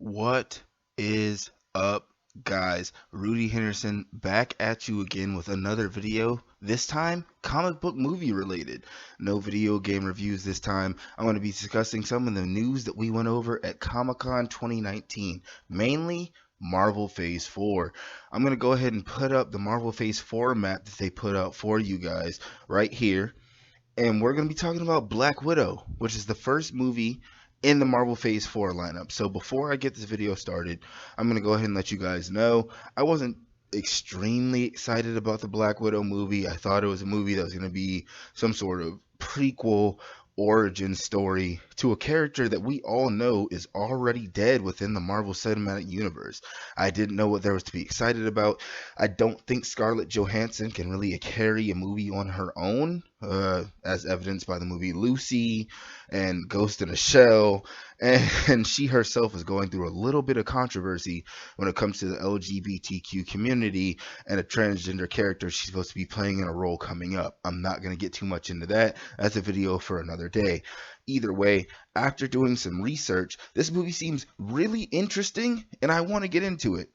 What is up, guys? Rudy Henderson back at you again with another video. This time, comic book movie related. No video game reviews this time. I'm going to be discussing some of the news that we went over at Comic-Con 2019, mainly Marvel Phase 4. I'm going to go ahead and put up the Marvel Phase 4 map that they put out for you guys right here. And we're going to be talking about Black Widow, which is the first movie in the Marvel Phase 4 lineup. So before I get this video started, I'm going to go ahead and let you guys know I wasn't extremely excited about the Black Widow movie. I thought it was a movie that was going to be some sort of prequel origin story to a character that we all know is already dead within the Marvel Cinematic Universe. I didn't know what there was to be excited about. I don't think Scarlett Johansson can really carry a movie on her own, as evidenced by the movie Lucy and Ghost in a Shell. And she herself is going through a little bit of controversy when it comes to the LGBTQ community and a transgender character she's supposed to be playing in a role coming up. I'm not going to get too much into that. That's a video for another day. Either way, after doing some research, this movie seems really interesting and I want to get into it.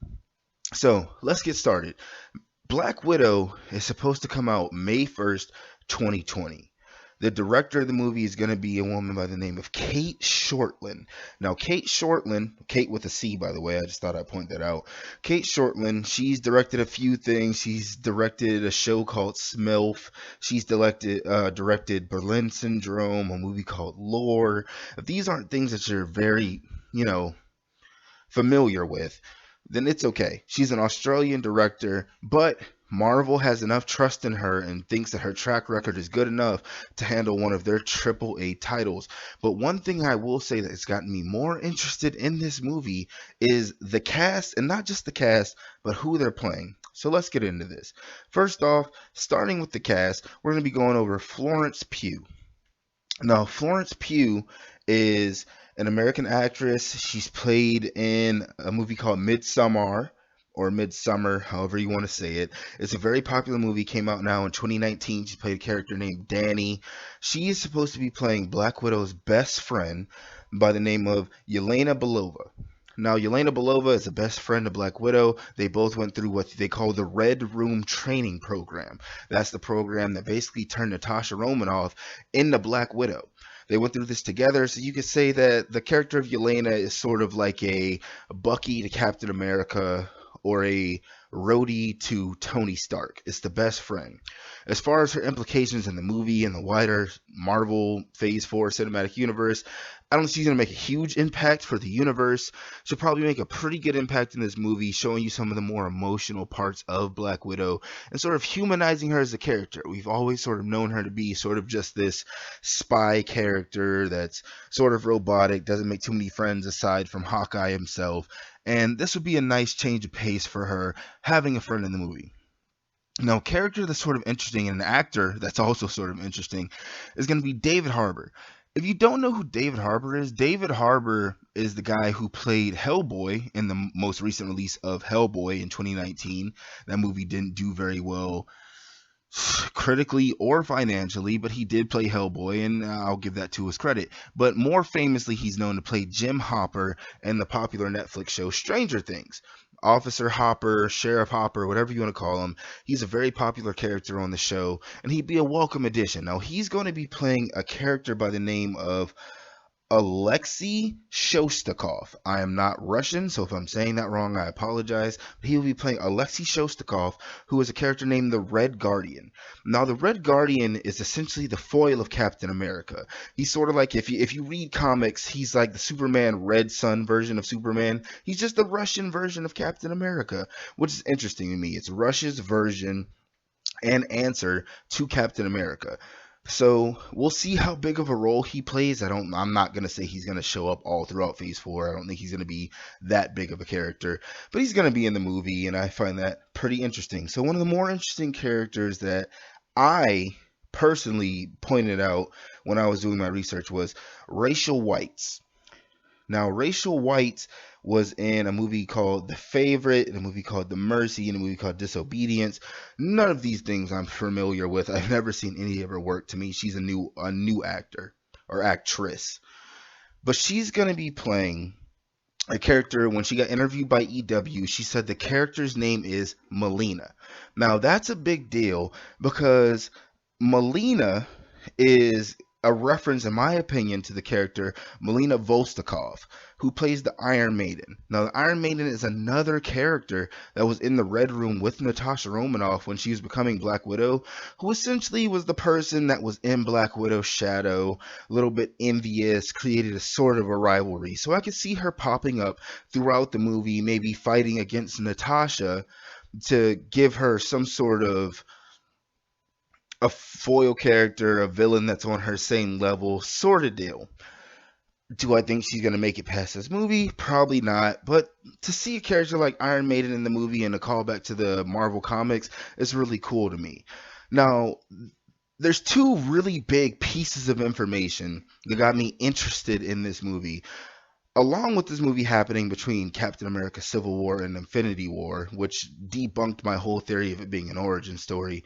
So let's get started. Black Widow is supposed to come out May 1st, 2020. The director of the movie is going to be a woman by the name of Kate Shortland. Now, Kate Shortland, Kate with a C, by the way, I just thought I'd point that out. Kate Shortland, she's directed a few things. She's directed a show called Smilf. She's directed Berlin Syndrome, a movie called Lore. If these aren't things that you're very, familiar with, then it's okay. She's an Australian director, but Marvel has enough trust in her and thinks that her track record is good enough to handle one of their AAA titles. But one thing I will say that has gotten me more interested in this movie is the cast, and not just the cast, but who they're playing. So let's get into this. First off, starting with the cast, we're going to be going over Florence Pugh. Now, Florence Pugh is an American actress. She's played in a movie called Midsommar or Midsummer, however you want to say it. It's a very popular movie, came out now in 2019. She played a character named Danny. She is supposed to be playing Black Widow's best friend by the name of Yelena Belova. Now, Yelena Belova is the best friend of Black Widow. They both went through what they call the Red Room Training Program. That's the program that basically turned Natasha Romanoff into Black Widow. They went through this together, so you could say that the character of Yelena is sort of like a Bucky to Captain America or a Rhodey to Tony Stark. It's the best friend. As far as her implications in the movie and the wider Marvel Phase 4 cinematic universe, I don't think she's going to make a huge impact for the universe. She'll probably make a pretty good impact in this movie, showing you some of the more emotional parts of Black Widow and sort of humanizing her as a character. We've always sort of known her to be sort of just this spy character that's sort of robotic, doesn't make too many friends aside from Hawkeye himself. And this would be a nice change of pace for her, having a friend in the movie. Now, a character that's sort of interesting and an actor that's also sort of interesting is going to be David Harbour. If you don't know who David Harbour is the guy who played Hellboy in the most recent release of Hellboy in 2019. That movie didn't do very well critically or financially, but he did play Hellboy, and I'll give that to his credit. But more famously, he's known to play Jim Hopper in the popular Netflix show Stranger Things. Officer Hopper, Sheriff Hopper, whatever you want to call him. He's a very popular character on the show, and he'd be a welcome addition. Now, he's going to be playing a character by the name of Alexei Shostakov. I am not Russian, so if I'm saying that wrong, I apologize. But he will be playing Alexei Shostakov, who is a character named the Red Guardian. Now, the Red Guardian is essentially the foil of Captain America. He's sort of like, if you read comics, he's like the Superman Red Sun version of Superman. He's just the Russian version of Captain America, which is interesting to me. It's Russia's version and answer to Captain America. So we'll see how big of a role he plays. I'm not gonna say he's gonna show up all throughout Phase 4. I don't think he's gonna be that big of a character, but he's gonna be in the movie, and I find that pretty interesting. So one of the more interesting characters that I personally pointed out when I was doing my research was Rachel Weisz. Now, Rachel Weisz was in a movie called The Favorite, in a movie called The Mercy, in a movie called Disobedience. None of these things I'm familiar with. I've never seen any of her work. To me, she's a new actor or actress. But she's going to be playing a character, when she got interviewed by EW, she said the character's name is Melina. Now that's a big deal because Melina is a reference, in my opinion, to the character Melina Vostokov, who plays the Iron Maiden. Now, the Iron Maiden is another character that was in the Red Room with Natasha Romanoff when she was becoming Black Widow, who essentially was the person that was in Black Widow's shadow, a little bit envious, created a sort of a rivalry. So I could see her popping up throughout the movie, maybe fighting against Natasha to give her some sort of a foil character, a villain that's on her same level, sort of deal. Do I think she's gonna make it past this movie? Probably not. But to see a character like Iron Maiden in the movie and a callback to the Marvel comics is really cool to me. Now, there's two really big pieces of information that got me interested in this movie. Along with this movie happening between Captain America Civil War and Infinity War, which debunked my whole theory of it being an origin story,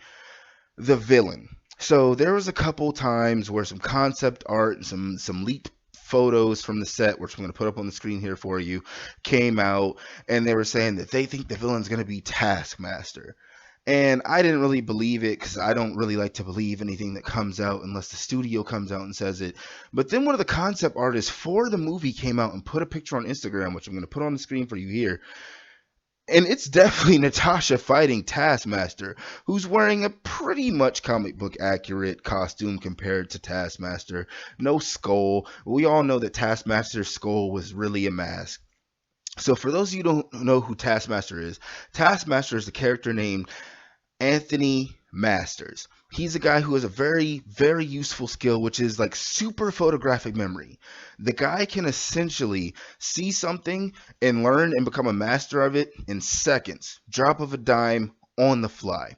the villain. So there was a couple times where some concept art and some leaked photos from the set, which I'm going to put up on the screen here for you, came out, and they were saying that they think the villain's going to be Taskmaster. And I didn't really believe it because I don't really like to believe anything that comes out unless the studio comes out and says it. But then one of the concept artists for the movie came out and put a picture on Instagram, which I'm going to put on the screen for you here, and it's definitely Natasha fighting Taskmaster, who's wearing a pretty much comic book accurate costume compared to Taskmaster. No skull. We all know that Taskmaster's skull was really a mask. So for those of you who don't know who Taskmaster is a character named Anthony Masters. He's a guy who has a very, very useful skill, which is like super photographic memory. The guy can essentially see something and learn and become a master of it in seconds, drop of a dime on the fly.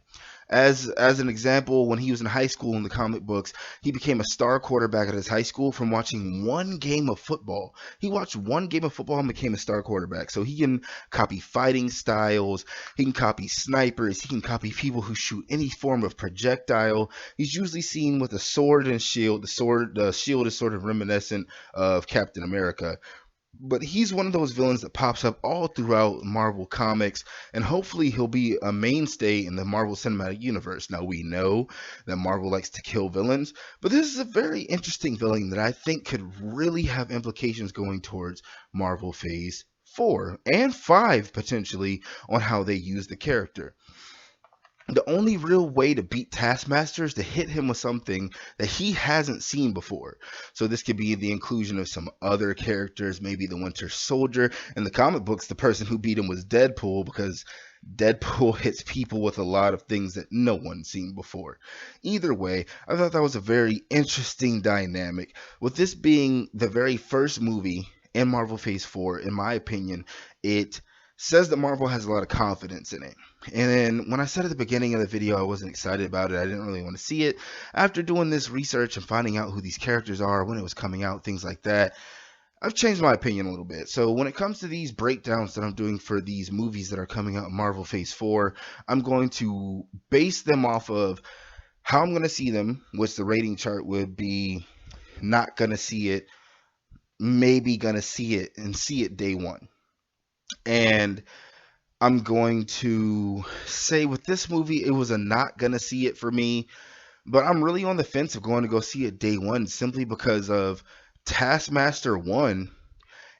As an example, when he was in high school in the comic books, he became a star quarterback at his high school from watching one game of football. He watched one game of football and became a star quarterback. So he can copy fighting styles, he can copy snipers, he can copy people who shoot any form of projectile. He's usually seen with a sword and shield. The shield is sort of reminiscent of Captain America, but he's one of those villains that pops up all throughout Marvel Comics, and hopefully he'll be a mainstay in the Marvel Cinematic Universe. Now, we know that Marvel likes to kill villains, but this is a very interesting villain that I think could really have implications going towards Marvel Phase 4 and 5 potentially on how they use the character. The only real way to beat Taskmaster is to hit him with something that he hasn't seen before. So this could be the inclusion of some other characters, maybe the Winter Soldier. In the comic books, the person who beat him was Deadpool because Deadpool hits people with a lot of things that no one's seen before. Either way, I thought that was a very interesting dynamic. With this being the very first movie in Marvel Phase 4, in my opinion, it says that Marvel has a lot of confidence in it. And then when I said at the beginning of the video I wasn't excited about it, I didn't really want to see it. After doing this research and finding out who these characters are, when it was coming out, things like that, I've changed my opinion a little bit. So when it comes to these breakdowns that I'm doing for these movies that are coming out in Marvel Phase 4, I'm going to base them off of how I'm going to see them, which the rating chart would be not going to see it, maybe going to see it, and see it day one. And I'm going to say with this movie, it was a not gonna see it for me, but I'm really on the fence of going to go see it day one simply because of Taskmaster 1,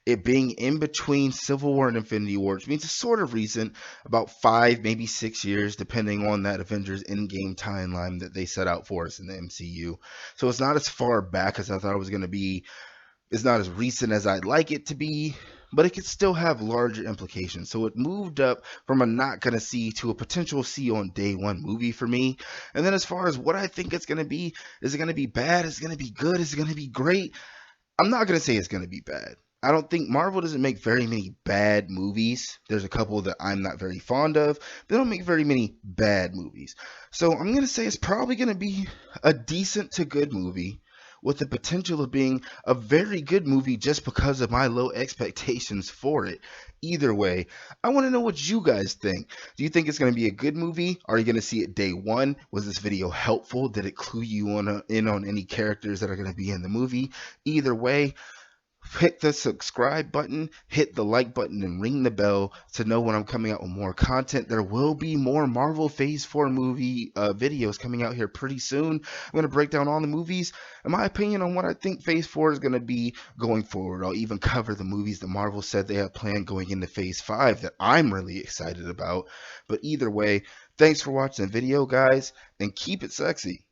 it being in between Civil War and Infinity War, which means it's sort of recent, about 5, maybe 6 years, depending on that Avengers Endgame timeline that they set out for us in the MCU. So it's not as far back as I thought it was going to be. It's not as recent as I'd like it to be, but it could still have larger implications. So it moved up from a not gonna see to a potential see on day one movie for me. And then as far as what I think it's gonna be, is it gonna be bad? Is it gonna be good? Is it gonna be great? I'm not gonna say it's gonna be bad. I don't think Marvel doesn't make very many bad movies. There's a couple that I'm not very fond of. They don't make very many bad movies. So I'm gonna say it's probably gonna be a decent to good movie with the potential of being a very good movie just because of my low expectations for it. Either way, I want to know what you guys think. Do you think it's going to be a good movie? Are you going to see it day one? Was this video helpful? Did it clue you in on any characters that are going to be in the movie? Either way, hit the subscribe button, hit the like button, and ring the bell to know when I'm coming out with more content. There will be more Marvel Phase 4 movie videos coming out here pretty soon. I'm going to break down all the movies and my opinion on what I think Phase 4 is going to be going forward. I'll even cover the movies that Marvel said they have planned going into Phase 5 that I'm really excited about. But either way, thanks for watching the video, guys, and keep it sexy.